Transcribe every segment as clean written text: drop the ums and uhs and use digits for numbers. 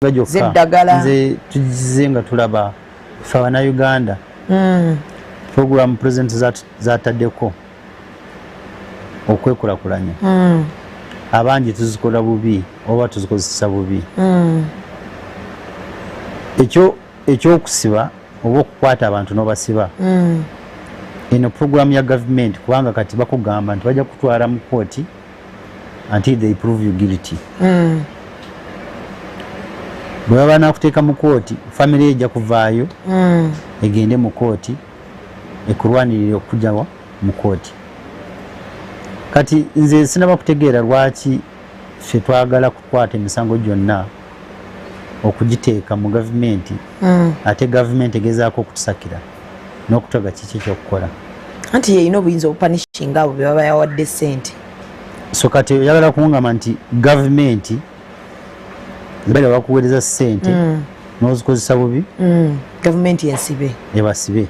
zeddagala nze tugize nga tulaba ffe Uganda program president zataddeko okwekulakulanya abangi tuzikola bubi oba tuzikozesa bubi ekyokusiba oba okukwata abantu n'obasiba eno program ya government kubanga kati bakugamba nti bajja kutwala mu kooti until they prove you guilty bwe baba nakuteeka mu kooti family ejja kuvaayo egende mu kooti ekulwanirire okujja mu kooti kati nze sinaba kutegeera lwaki ffe twagala kukwata emisango gyonna okugiteeka mu gavumenti ate gavumenti egezaako okutusakira n'okutwaga kiki ekyokukola anti yeyina obuyinza obupanishinga abo bye baba yawadde ssente so kati oyagala kungamba nti gavumenti bale bakuweereza ssente n'ozikozesa bubi gavumenti ensibe ebasibe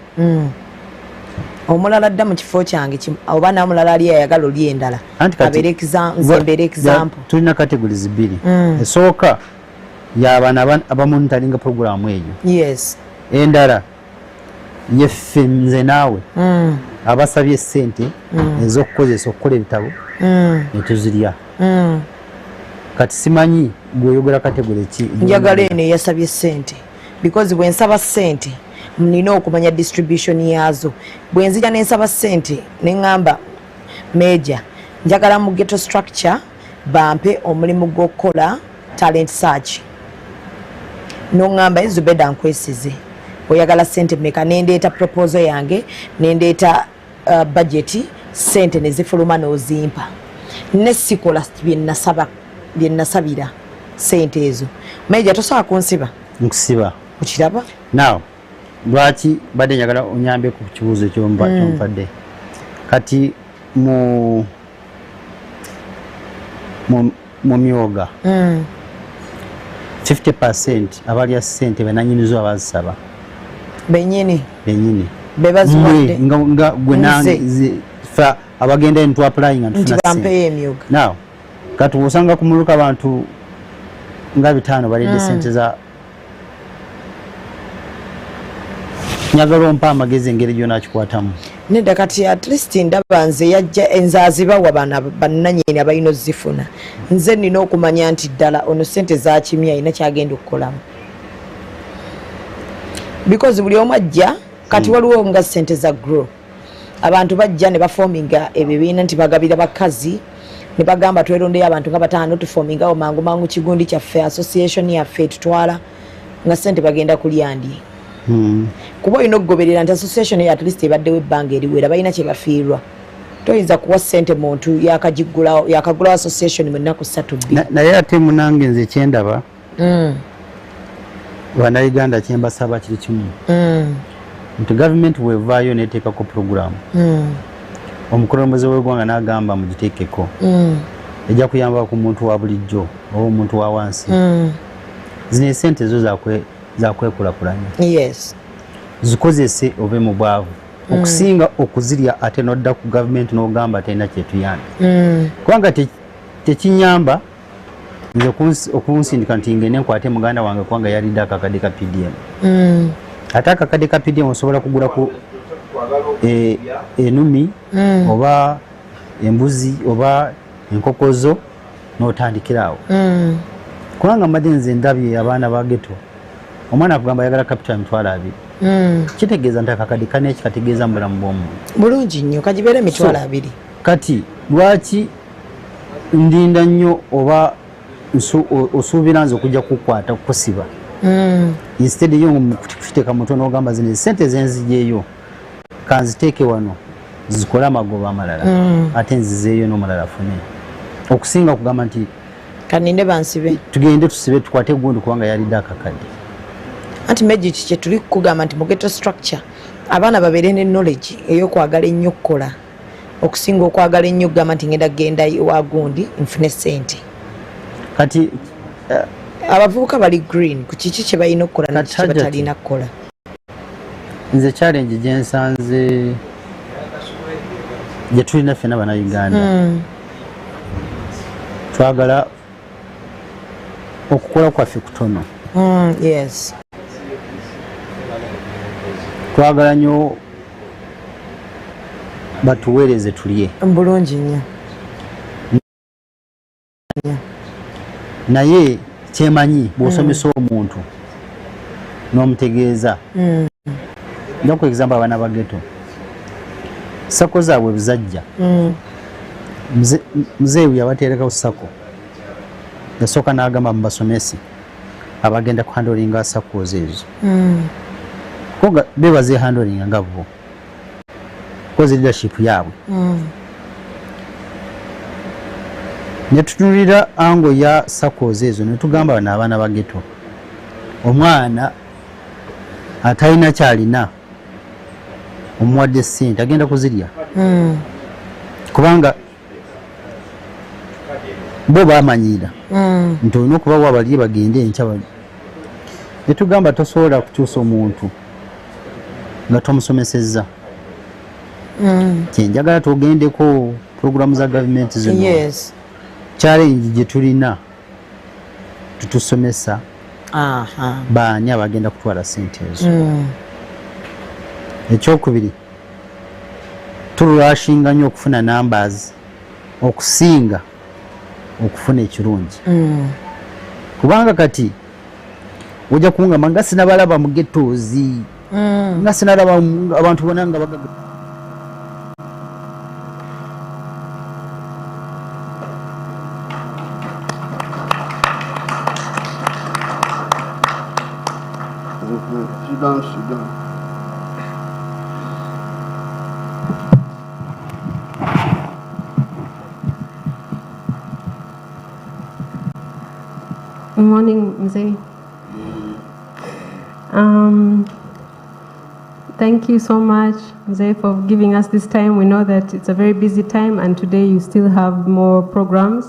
omulala dda mu kifo kyange oba namulala ali ayagala oli endala abeere example tulina categories bbiri esooka y'abaana abamonitaringa programu eyo yes endala yeffe nze naawe abasabye ssente ez'okukozesa okukola ebitabo netuzirya kati simanyi gweyogera kategori ki njagala eno eyasabye ssente because bwe nsaba ssente nina okumanya distribution yazo bwe nzija nensaba ssente neŋŋamba meja njagala mu ghetto structure bampe omulimu gw'okukola talent search noŋŋamba Zubeda nkwesize oyagala ssente meka nendeeta proposal yange nendeeta budget ssente nezifuluma n'ozimpa nesikola bye nasabira ssente ezo meja tosobola kunsiba nkusiba okiraba now lwaki badde njagala onyambe ku kibuuzo kyompadde kati mu myoga 50% abalya ssente benanyinizo abazisaba benyini bebaziwadde nga gwe nange fa abagenda into applying and nti bampeyo emyoga now kati osanga kumuluka abantu nga 5 balidde ssente za nyagala ompa amagezi engeri gyona akikwatamu nedda kati at least ndaba nze yajja enzaazibawa bannanyini abalina ozifuna nze nina okumanya nti ddala ono ssente zakimya alina kyagenda okukolamu because buli omu ajja kati waliwo nga ssente za grow abantu bajja ne bafominga ebibiina nti bagabira bakazi ne bagamba twerondeyo abantu nga 5 tufomingawo mangu kigundi kyaffe association yaffe tutwala nga ssente bagenda kulyandi kuba olina okugoberera nti association at least ebaddewo ebbanga eriwera balina kye bafiirwa toyinza kuwa ssente muntu yakagulawo association mu nnaku 3 naye ate munange nze kyendaba bannayuganda kyembasaba kiri kimu nti gavumenti wevaayo neteekako programu omukulembeze w'eggwanga n'agamba mugiteekeko ejja kuyamba ku muntu wa bulijjo oba omuntu wa wansi zino esente zo zakwekulakulanya yes zikozese obe mu bwavu okusinga okuzirya ate nodda ku gavumenti n'ogamba talina kyetuyamba kubanga tekinyamba nze okunsindika nti ngende nkwate muganda wange kubanga yalidde akakadde ka PDM ate akakadde ka PDM osobola kugulaku enumi oba embuzi oba enkokozo n'otandikirawo kubanga mbadde nze ndabye abaana ba ghetto omwana akugamba ayagala capital emitwalo 2 kitegeeza nti akakadde kane ekikategeeza mu bulamu bw'omuntu bulungi nnyo kagibeera emitwalo 2 kati lwaki ndinda nnyo oba osuubira nze okujja kukwata kukusiba instead yo kukiteeka mutwe n'ogamba zino ssente zenzigyeyo kanziteeke wano zikole amagoba amalala ate nzizeeyo n'omulala afune okusinga kugamba nti kaninde bansibe tugende tusibe tukwate gundi kubanga yalidde akakadde anti meji kye tuli kugamba nti mu ghetto structure abaana babeere ne knowledge ey'okwagala ennyo okukola okusinga okwagala ennyo okugamba nti genda wa gundi nfune ssente kati abavubuka bali green ku kiki kye balina okukola nakiki batalina kukola nze challenge gyensanze gye tulina ffena bannayuganda twagala okukola kwaffe kutono Yes. Twagala nnyo batuweereze tulye. Bulungi nnyo. Naye kyemanyi bw'osomesa omuntu n'omutegeeza nja ku example abaana ba ghetto sako zaabwe buzajja muzeeyi yabateerekawo sako yasooka n'agamba mu basomesi abagenda ku handlinga sakozi ezo koga bebaze handlinga nga bo kozi leadership yaabwe ne tutunulira ango ya sakozi ezo ne tugamba bano abaana ba ghetto omwana atalina kyalina omuwadde ssente agenda kuzirya kubanga bo bamanyira nti olina okubawa abalye bagende enkya ne tugamba tosobola kukyusa omuntu nga tomusomesezza kyenjagala tugendeko programu za gavumenti zino challenge gye tulina tutusomesa baani abagenda kutwala ssente ezo ekyokubiri tulwashinga nnyo okufuna numbers okusinga okufuna ekirungi kubanga kati ojja kungamba nga sinabalaba mu getozi nga sinalaba abantu bonna nga bagaga Sit down. Good morning, Mzee. Thank you so much, Mzee, for giving us this time. We know that it's a very busy time, and today you still have more programs.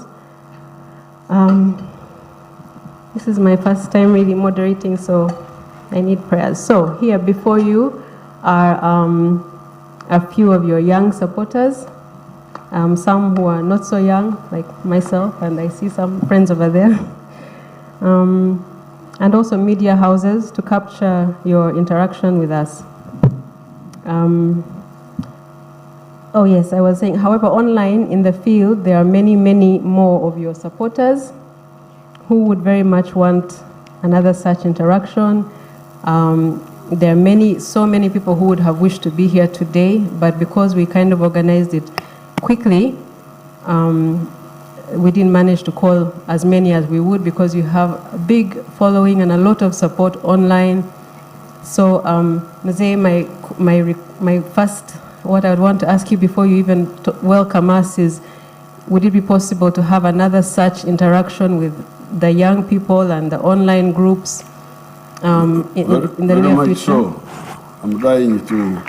This is my first time really moderating, so I need prayers. So here before you are a few of your young supporters, some who are not so young, like myself, and I see some friends over there. And also media houses to capture your interaction with us. Oh yes, I was saying, however, online in the field, there are many, many more of your supporters who would very much want another such interaction. There are so many people who would have wished to be here today, but because we kind of organized it quickly, we didn't manage to call as many as we would because you have a big following and a lot of support online. So, Mzee, my first, what I would want to ask you before you even welcome us is, would it be possible to have another such interaction with the young people and the online groups in the near future? So, I'm dying to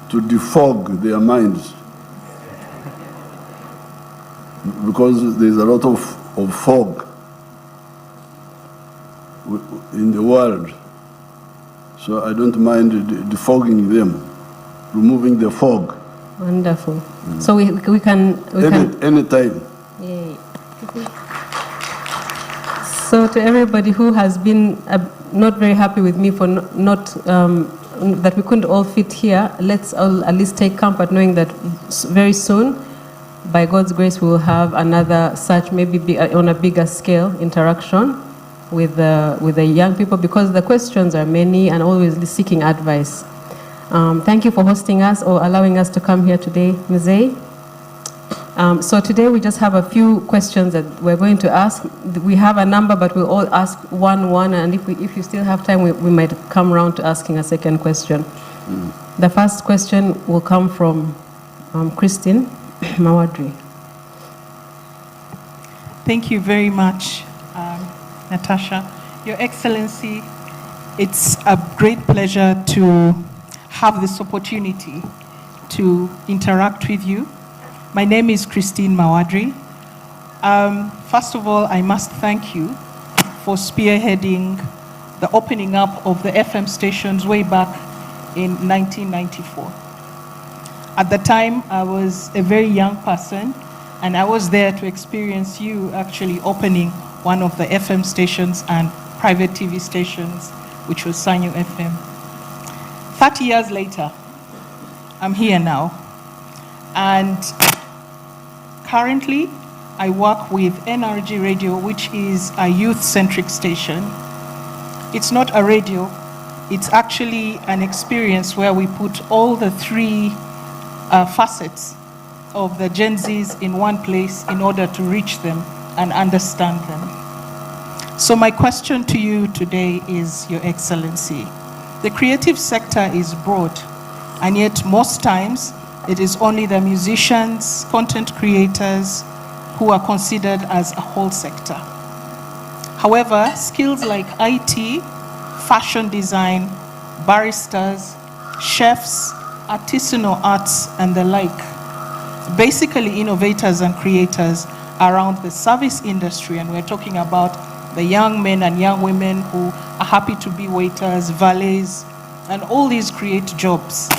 defog their minds, because there's a lot of fog in the world. So I don't mind defogging them, removing the fog. Wonderful. So we can anytime. Yay. So to everybody who has been not very happy with me for not that we couldn't all fit here, let's all at least take comfort knowing that very soon, by God's grace, we will have another such, maybe on a bigger scale, interaction with the young people, because the questions are many and always seeking advice. Thank you for hosting us or allowing us to come here today, Mzee. So today we just have a few questions that we're going to ask. We have a number, but we'll all ask one, and if you still have time, we might come around to asking a second question. The first question will come from Christine Mawadri. Thank you very much, Natasha. Your Excellency, it's a great pleasure to have this opportunity to interact with you. My name is Christine Mawadri. First of all, I must thank you for spearheading the opening up of the FM stations way back in 1994. At the time, I was a very young person, And I was there to experience you actually opening one of the FM stations and private TV stations, which was Sanyo FM. 30 years later, I'm here now. And currently, I work with NRG Radio, which is a youth-centric station. It's not a radio, it's actually an experience where we put all the three facets of the Gen Zs in one place in order to reach them and understand them. So my question to you today is, Your Excellency, the creative sector is broad, and yet most times it is only the musicians, content creators who are considered as a whole sector. However, skills like IT, fashion design, baristas, chefs, artisanal arts, and the like, basically innovators and creators around the service industry, and we're talking about the young men and young women who are happy to be waiters, valets, and all these create jobs,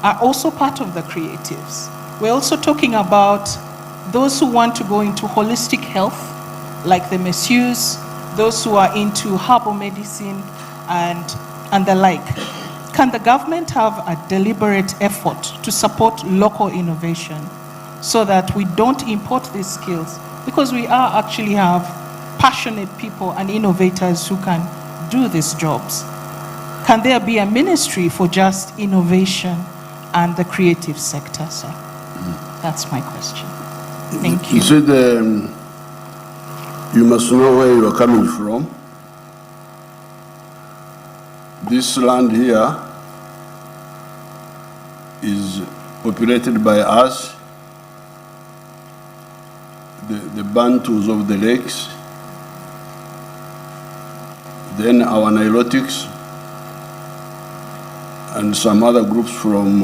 are also part of the creatives. We're also talking about those who want to go into holistic health, like the masseurs, those who are into herbal medicine, and the like. Can the government have a deliberate effort to support local innovation so that we don't import these skills? Because we actually have passionate people and innovators who can do these jobs. Can there be a ministry for just innovation and the creative sector, sir? That's my question. Thank you. You said you must know where you are coming from. This land here is populated by us, the Bantus of the lakes, then our Nilotics, and some other groups from,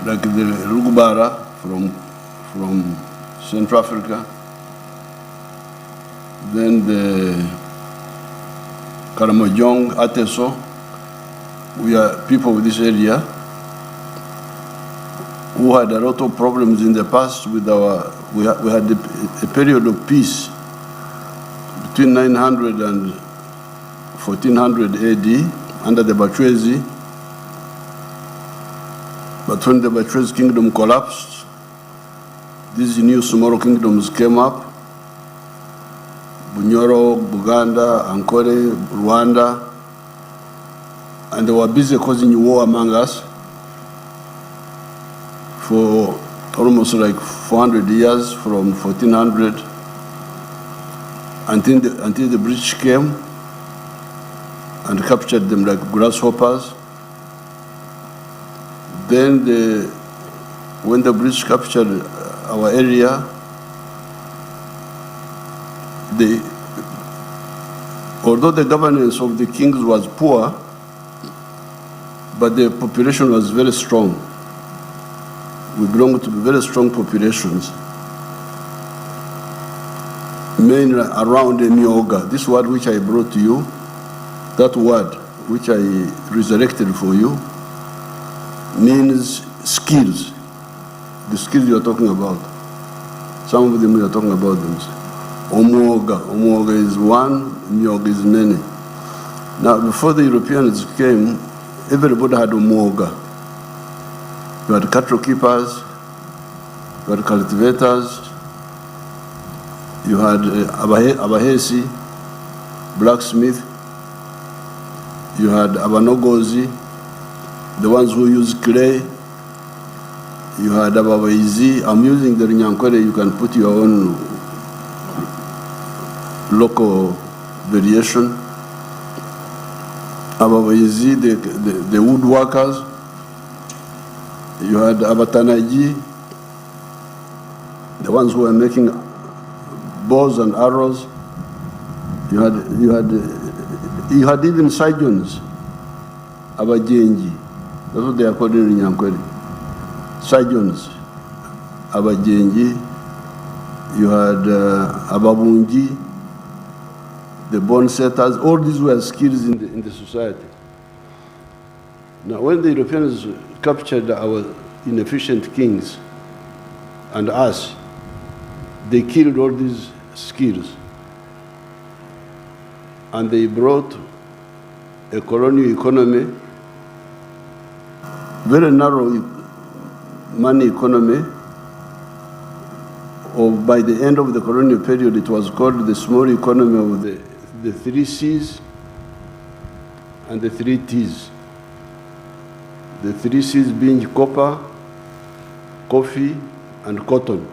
like the Rugbara from Central Africa, then the Karamojong, Ateso. We are people of this area who had a lot of problems in the past with we had a period of peace between 900 and 1400 AD under the Bachwezi. But when the Bachwezi kingdom collapsed, these new smaller kingdoms came up: Bunyoro, Buganda, Ankole, Rwanda, and they were busy causing war among us for almost like 400 years, from 1400 until the British came and captured them like grasshoppers. Then when the British captured our area, although the governance of the kings was poor, but the population was very strong. We belong to very strong populations, mainly around the Myoga. This word which I brought to you, that word which I resurrected for you, means skills. The skills you are talking about. Some of them we are talking about them. Omuoga. Omuoga is one, Myoga is many. Now, before the Europeans came, everybody had Omuoga. You had cattle keepers, you had cultivators, you had Abahesi, blacksmith, you had Abanogozi, the ones who use clay, you had Abawaizi. I'm using the Rinyankore, you can put your own local variation. Abawaizi, the woodworkers. You had Abatanaji, the ones who were making bows and arrows. You had even surgeons, Abajenji. That's what they are called in Nyankweli. Surgeons, Abajenji. You had Ababunji, the bone setters. All these were skills in the society. Now, when the Europeans captured our inefficient kings and us, they killed all these skills. And they brought a colonial economy, very narrow money economy. Or by the end of the colonial period, it was called the small economy of the 3 C's and the 3 T's. The 3 C's being copper, coffee, and cotton.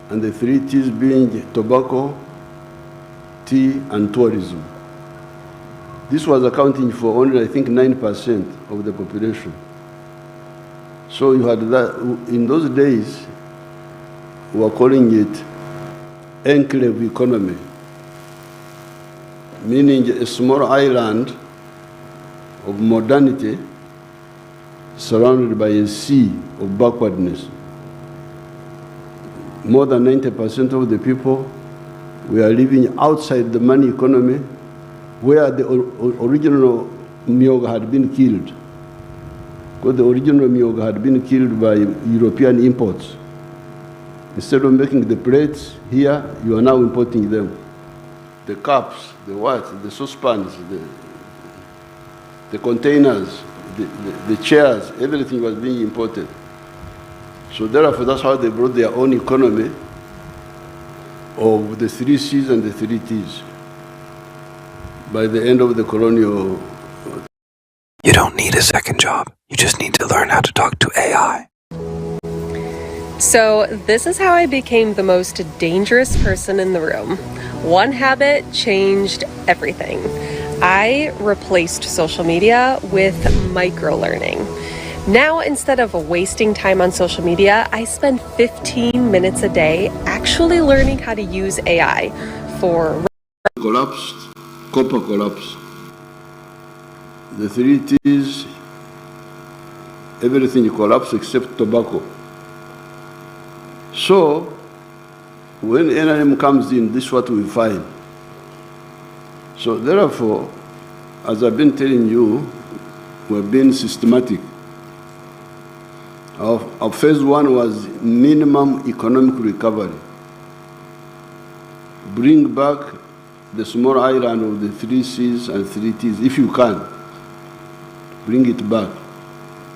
And the 3 T's being tobacco, tea, and tourism. This was accounting for only, I think, 9% of the population. So you had that, in those days, we were calling it enclave economy, meaning a small island of modernity surrounded by a sea of backwardness. More than 90% of the people were living outside the money economy, where the original Myoga had been killed. Because the original Myoga had been killed by European imports. Instead of making the plates here, you are now importing them. The cups, the what, the saucepans, the containers, the chairs, everything was being imported. So therefore, that's how they brought their own economy of the 3 C's and the 3 T's. By the end of the colonial... You don't need a second job. You just need to learn how to talk to AI. So this is how I became the most dangerous person in the room. One habit changed everything. I replaced social media with micro-learning. Now, instead of wasting time on social media, I spend 15 minutes a day actually learning how to use AI for... Collapsed, copper collapsed. The 3 T's, everything collapsed except tobacco. So, when NRM comes in, this is what we find. So therefore, as I've been telling you, we've been systematic. Our phase 1 was minimum economic recovery. Bring back the small island of the 3 C's and 3 T's, if you can. Bring it back.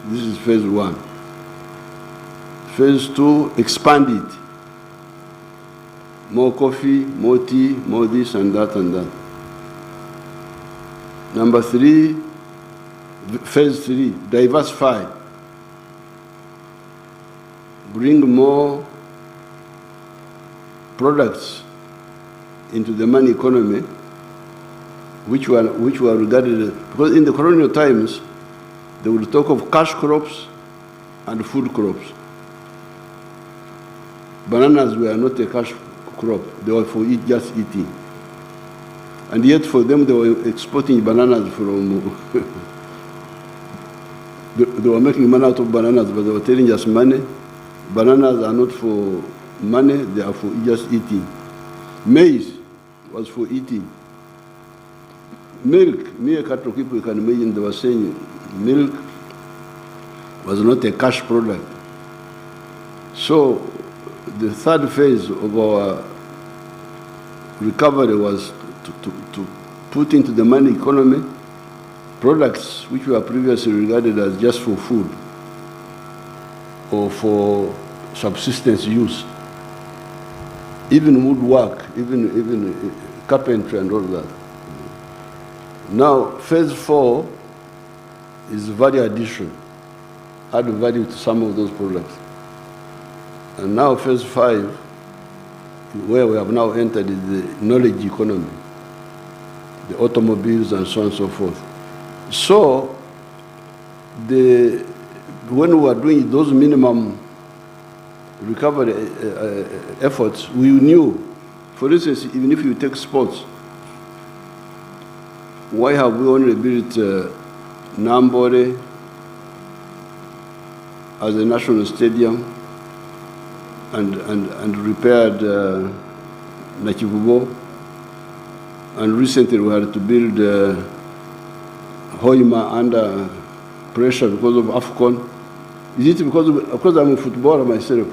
This is phase 1. Phase 2, expand it. More coffee, more tea, more this and that and that. Number 3, phase 3, diversify. Bring more products into the money economy, which were regarded, because in the colonial times, they would talk of cash crops and food crops. Bananas were not a cash crop, they were for just eating. And yet for them, they were exporting bananas from, they were making money out of bananas, but they were telling us money. Bananas are not for money, they are for just eating. Maize was for eating. Milk, mere cattle people, you can imagine, they were saying milk was not a cash product. So the third phase of our recovery was to put into the money economy products which were previously regarded as just for food or for subsistence use. Even woodwork, even carpentry and all that. Now, phase 4 is value addition, add value to some of those products. And now phase 5, where we have now entered, is the knowledge economy, the automobiles and so on and so forth. So, when we were doing those minimum recovery efforts, we knew, for instance, even if you take sports, why have we only built Nambore as a national stadium and repaired Nakivubo, and recently we had to build Hoima under pressure because of AFCON. Is it because I'm a footballer myself?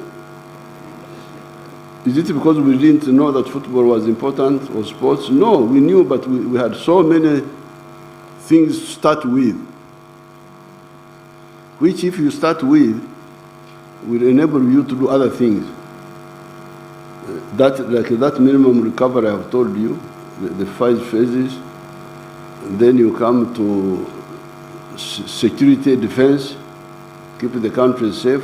Is it because we didn't know that football was important or sports? No, we knew, but we had so many things to start with, which if you start with, will enable you to do other things. That minimum recovery I've told you, the 5 phases, then you come to security, defense, keep the country safe.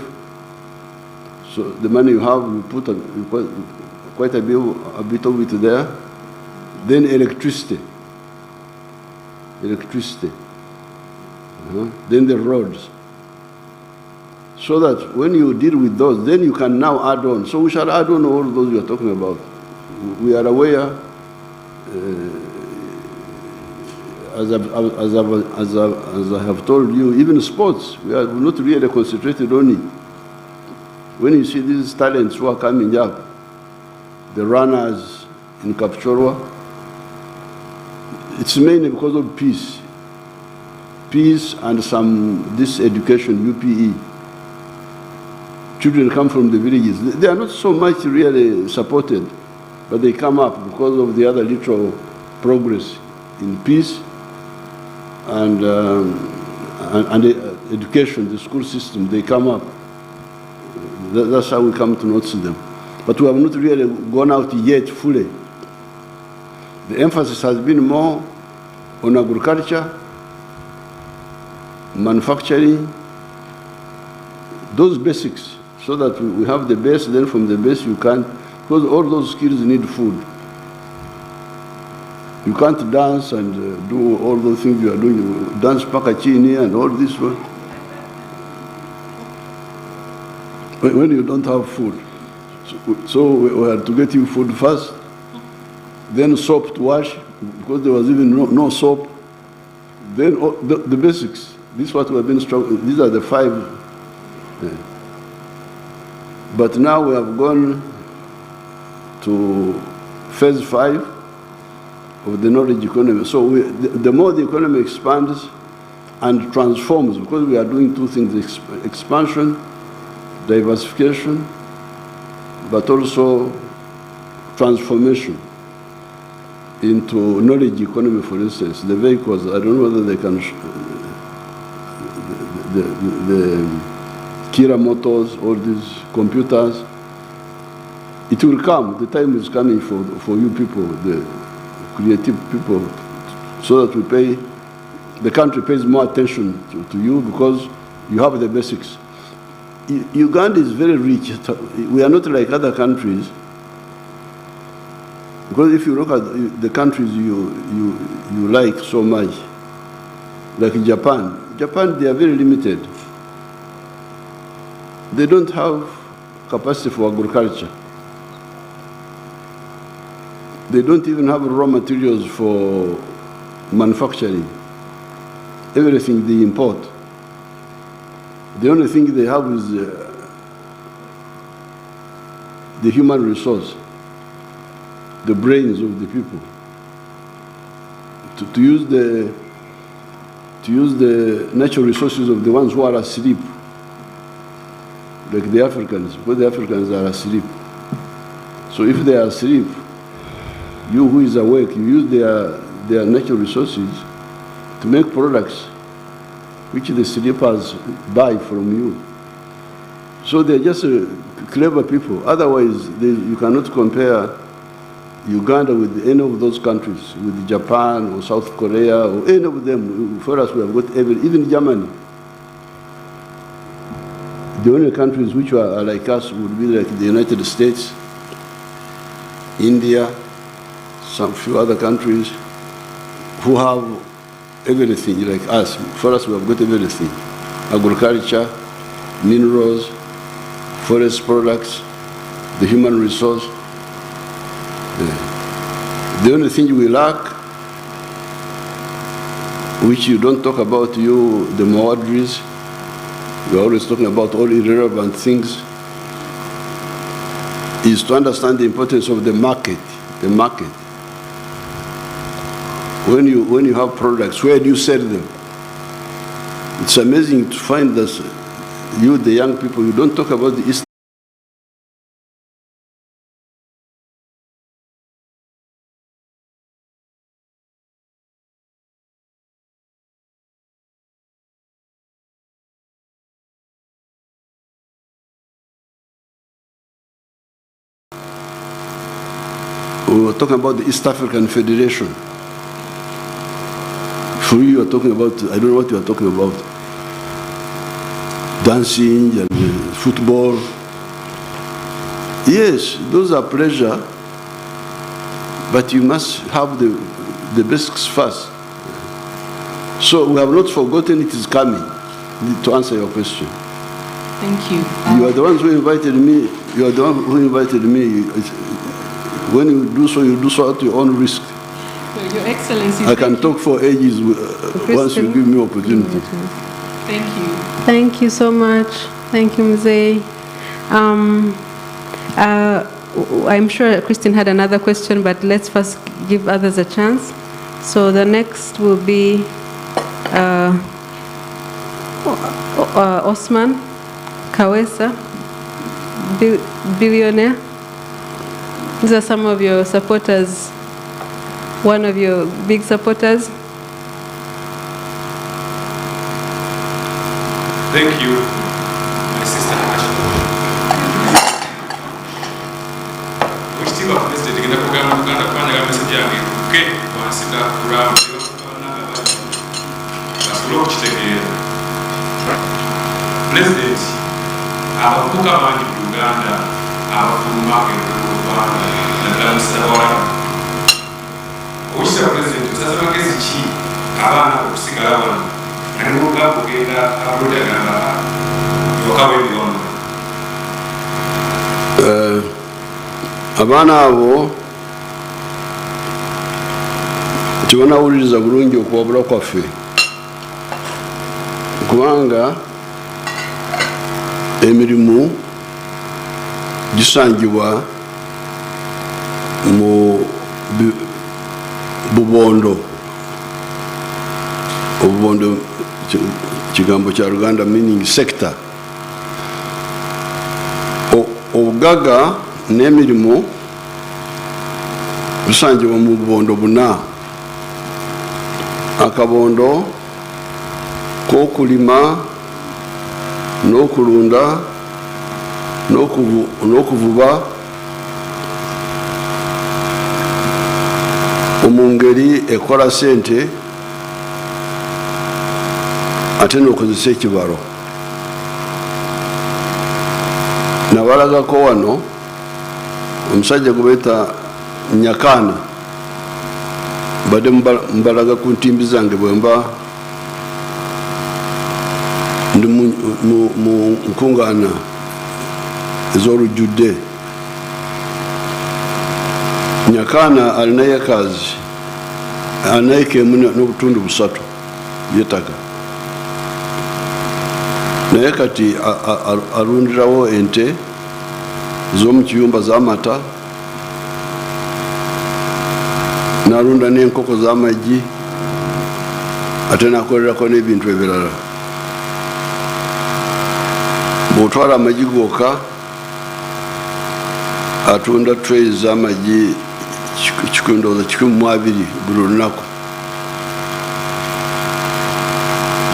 So the money you have, you put quite a bit of it there. Then electricity. Then the roads. So that when you deal with those, then you can now add on. So we shall add on all those you are talking about. We are aware, as I have told you, even sports, we are not really concentrated on it. When you see these talents who are coming up, the runners in Kapchorwa, it's mainly because of peace. Peace and this education, UPE. Children come from the villages. They are not so much really supported, but they come up because of the other little progress in peace and education, the school system, they come up. That's how we come to notice them. But we have not really gone out yet fully. The emphasis has been more on agriculture, manufacturing, those basics, so that we have the base, then from the base you can, because all those skills need food. You can't dance and do all those things you are doing, dance pakachini and all this one, when you don't have food. So we had to get you food first, then soap to wash, because there was even no soap. Then the basics. This is what we have been struggling. These are the 5. But now we have gone to phase 5 of the knowledge economy. So the more the economy expands and transforms, because we are doing 2 things, expansion, diversification, but also transformation into knowledge economy, for instance. The vehicles, I don't know whether they can, the Kira motors, all these computers, it will come. The time is coming for you people, the creative people, so that the country pays more attention to you because you have the basics. Uganda is very rich. We are not like other countries. Because if you look at the countries you like so much, like Japan, they are very limited. They don't have capacity for agriculture. They don't even have raw materials for manufacturing. Everything they import. The only thing they have is the human resource, the brains of the people. To use the natural resources of the ones who are asleep, like the Africans, because the Africans are asleep. So if they are asleep, you who is awake, you use their natural resources to make products which the sleepers buy from you. So they're just clever people. Otherwise, you cannot compare Uganda with any of those countries, with Japan or South Korea or any of them. For us, we have got even Germany. The only countries which are like us would be like the United States, India, some few other countries who have everything like us. For us, we have got everything. Agriculture, minerals, forest products, the human resource. The only thing we lack, which you don't talk about, the Mawadris, you're always talking about all irrelevant things, is to understand the importance of the market. The market. When you have products, where do you sell them? It's amazing to find that you, the young people, you don't talk about the East. We were talking about the East African Federation. For you are talking about, I don't know what you are talking about. Dancing and football. Yes, those are pleasure, but you must have the basics first. So we have not forgotten it is coming, to answer your question. Thank you. You are the ones who invited me. You are the one who invited me. When you do so at your own risk. Your Excellency. I can talk for ages once you give me opportunity. Thank you. Thank you so much. Thank you, Mzee. I'm sure Christine had another question, but let's first give others a chance. So the next will be Osman Kawesa, billionaire. These are some of your supporters, one of your big supporters. Thank you, my sister Natasha. Mheshimiwa President, ngenda kugamba Uganda kufanya kama message yange ke wasita kuraba basulo kitegeera. President, abakuka bangi mu Uganda abafuluma Rwanda na Musabara. Mheshimiwa President, sasa magezi ki abana okusigala wano nalunga kugenda abulya gamba yokawe byonna. Abaana abo tebanawuliriza bulungi okuwabula kwaffe kubanga emirimu gisangibwa mu bubondo. Obubondo kigambo kya Luganda meaning sector. Obugaga n'emirimu bisangibwa mu bubondo buna. Akabondo k'okulima n'okulunda n'okuvuba mu ngeri ekola sente ate n'okozesa ekibalo. Nabalagako wano omusajja gwe beeta Nyakana badde mbalaga ku ntimbi zange bwe mba ndi mu nkungaana ez'olujjudde. Nyakana alinayo ekazi alinayo kemu n'obutundu 3 by'ettaka, naye kati alundirawo ente z'omu kiyumba z'amata, n'alunda n'enkoko z'amagi, ate n'akolerako n'ebintu ebirala. Bw'otwala amagi gokka atunda tray z'amagi 120 buli lunaku.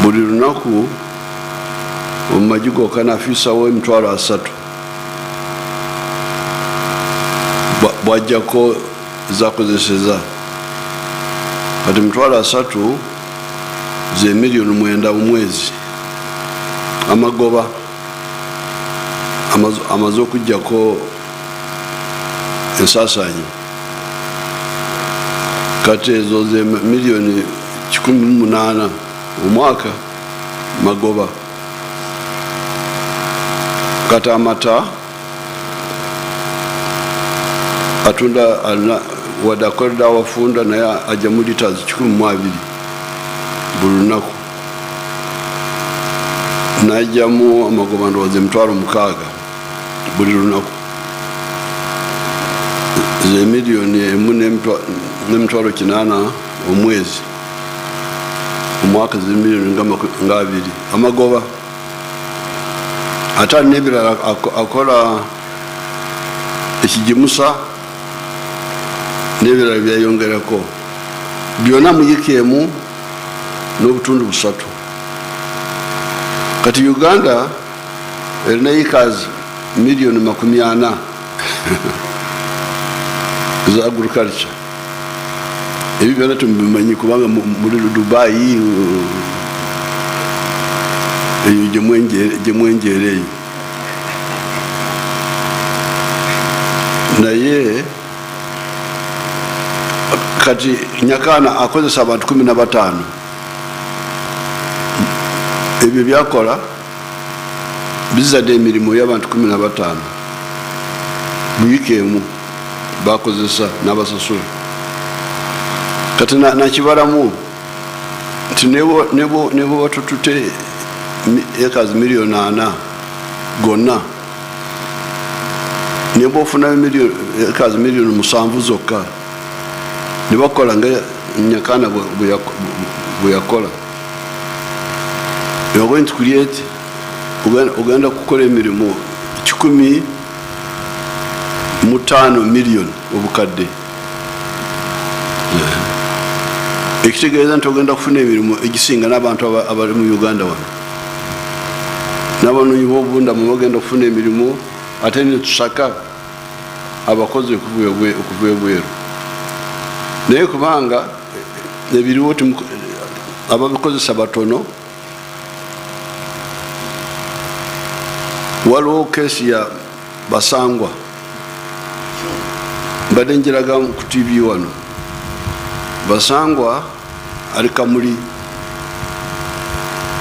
Buli lunaku omumagi gokka n'afiisawo 3,000 bw'ajjako zakozeseza. Kati 3,000 ze miliyoni 9 mu mwezi. Amagoba amaze okujjako ensaasaanyi. Kati ezo ze miliyoni 18 omwaka magoba. Kati amata atunda wadde akolera awafunda naye ajja mu litres 12 buli lunaku. N'ajjamu amagoba ndowooza 6,000 buli lunaku. Ze miliyoni 1.8 omwezi. Omwaka ze miliyoni nga 2. Amagoba ate n'ebirala akola ekigimusa n'ebirala byayongerako byonna mu wiiki emu n'obutundu 3. kati Uganda erina acres million 40 za agriculture. Ebi byonna tubimanyi kubanga muri Dubai eyo gyemwenjeera eyo. Naye kati Nyakana akozesa abantu 15. Ebyo byakola bizadde emirimu y'abantu 15 mu wiiki emu bakozesa n'abasasula. Kati nakibalamu nti nebo batutute acres million 4 gonna nebo ofuna acres million 7 zokka ne bakola nga Nyakana bwe yakola. You are going to create ogenda kukola emirimu 15 million obukadde. Ekitegeeza nti ogenda kufuna emirimu egisinga n'abantu abali mu Uganda wano. N'abanoonyi b'obubundamu bagenda kufuna emirimu ate ne tusaka abakozi okuva ebweru. Naye kubanga ebiriwo ababikozesa batono, waliwo keesi ya Basangwa mbadde njiraga ku TV wano. Basangwa ali Kamuli,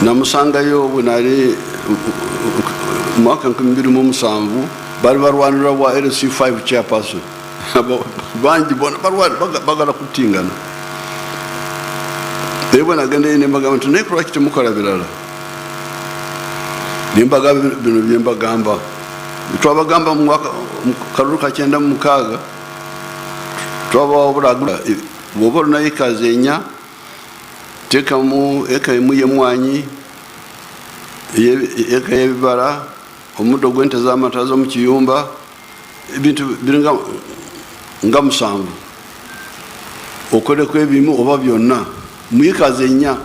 namusangayo bwe nali mwaka 2007 bali barwanira bwa LC5 chairperson. Bangi bona bagala kutingana. Ebo nagende ne mbagamba nti naye kulwaki temukola birala. Nimbaga bino byembagamba twabagamba mu kalulu ka 96 twabawabulagula bwoba olina acres 4 teekamu eka emu y'emmwanyi, eka y'ebibala, omuddo gw'ente z'amata z'omu kiyumba, ebintu biringa nga 7 okoleko ebimu oba byonna mu acres 4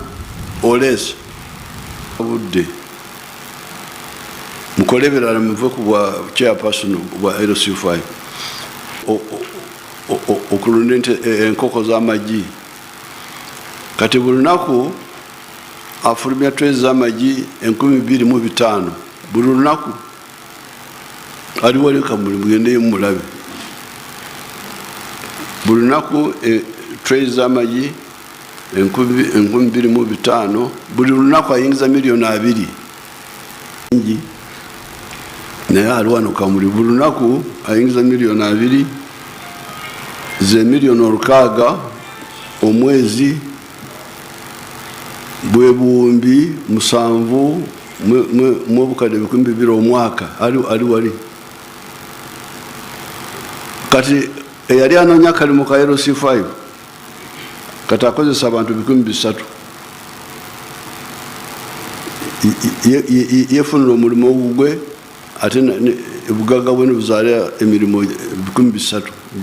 olesi obudde mukole birala muve ku bwa chairperson bwa LC5 okulunda enkoko z'amagi. Kati buli lunaku afulumya tray z'amagi 25,000 buli lunaku. Ali wali Kamuli mugendeyo mulabe. Buli lunaku tray z'amagi 25,000 buli lunaku ayingiza million 2. Naye ali wano Kamuli buli lunaku ayingiza million 2 ze million 6 omwezi bwe buwumbi 7 mu obukadde 2,000 omwaka ali wali. Kati eyali anoonya akalimu ka LC5 kati akozesa abantu 3,000 yefunira omulimu ogugwe ate ebugaga bwe buzaala emirimu 3,000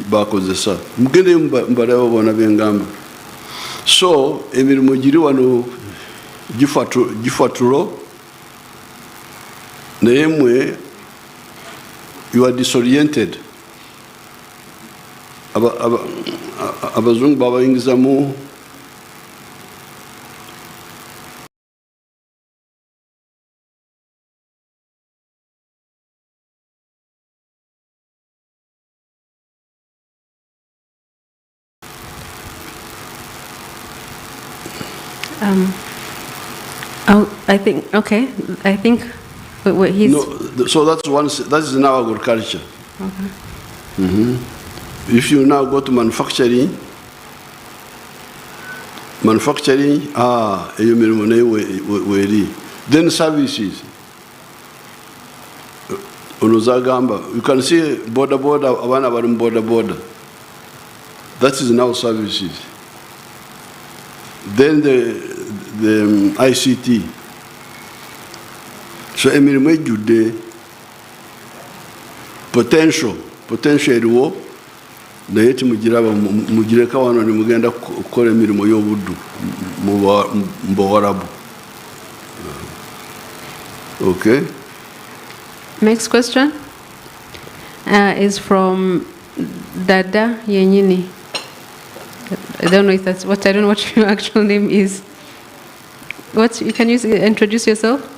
bakozesa. Mugendeyo mbalaba bona bengamba. So emirimu giri wano gifattulo naye mwe you are disoriented. Abazungu babayingizamu I think what he's... No, so that is now agriculture. Okay. If you now go to manufacturing, eyo mirimu nayo weri. Then services. Onozagamba, you can see border, abana bari border. That is now services. Then the ICT. So emirimu ejjudde potential eriwo naye timugiraba mugireka wano ne mugenda kukola emirimu y'obuddu mu Bawarabu. Okay. Next question is from Dada Yenyini. I don't know if that's what, I don't know what your actual name is. Can you introduce yourself?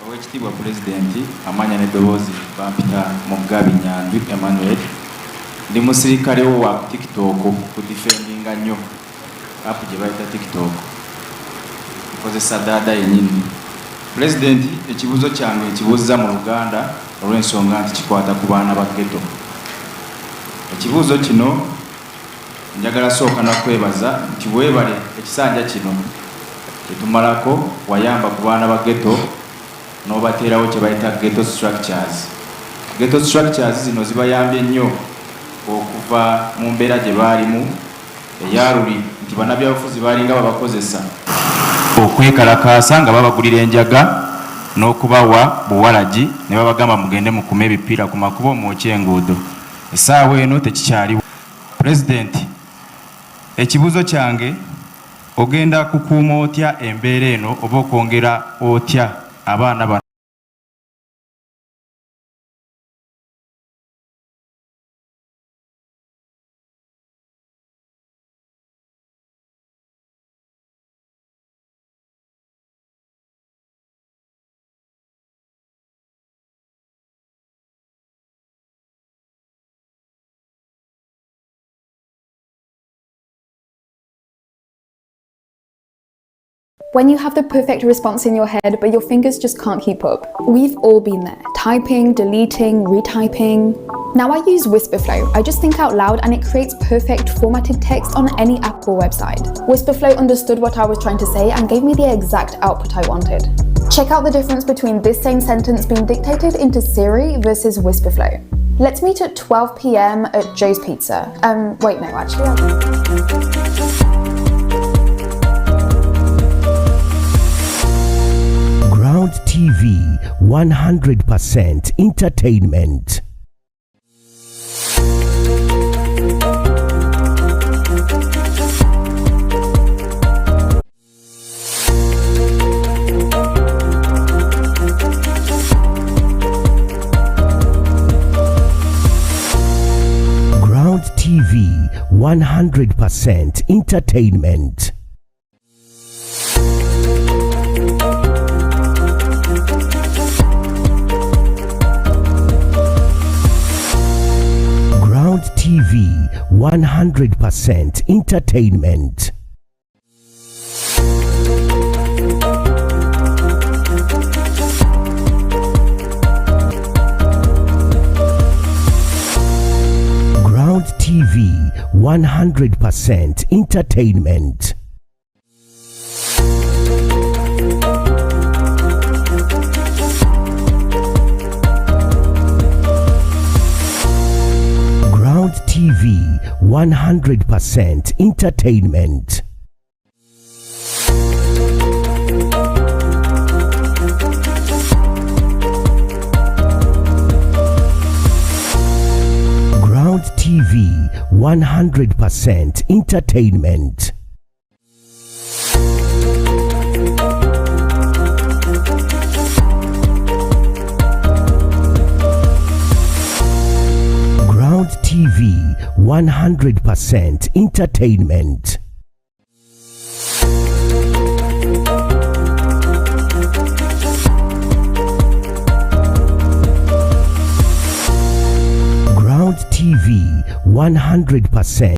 Oweekitiibwa Pulezidenti, amanya n'eddoboozi bampita Mugabi Nyandu Emmanuel. Ndi musirikale wo wa TikTok ku defendinga nnyo app gye bayita TikTok. Nkozesa Dada Yenyini. Pulezidenti, ekibuuzo kyange ekibuuziza mu Luganda olw'ensonga nti kikwata ku baana ba ghetto. Ekibuuzo kino njagala sooka na kwebaza nti weebale ekisanja kino kyetumalako wayamba ku baana ba ghetto n'obateerawo kye bayita ghetto structures. Ghetto structures zino zibayambye nnyo okuva mu mbeera gye baalimu eyaluli nti bannabyabufuzi baalinga babakozesa okwekalakaasa nga babagulira enjaga n'okubawa buwalagi ne babagamba mugende mukume ebipiira ku makubo mwokye enguudo. Essaawa eno tekikyaliwo. Pulezidenti, ekibuuzo kyange ogenda kukuuma otya embeera eno oba okwongera otya abaana bano? When you have the perfect response in your head, but your fingers just can't keep up. We've all been there. Typing, deleting, retyping. Now I use Whisperflow. I just think out loud and it creates perfect formatted text on any app or website. Whisperflow understood what I was trying to say and gave me the exact output I wanted. Check out the difference between this same sentence being dictated into Siri versus Whisperflow. Let's meet at 12 p.m. at Joe's Pizza. Wait, no, actually. Ground TV, 100% entertainment. Ground TV, 100% entertainment. TV, 100% entertainment. Ground TV, 100% entertainment. TV, 100% entertainment. Ground TV, 100% entertainment. TV, 100% entertainment. Ground TV, 100%.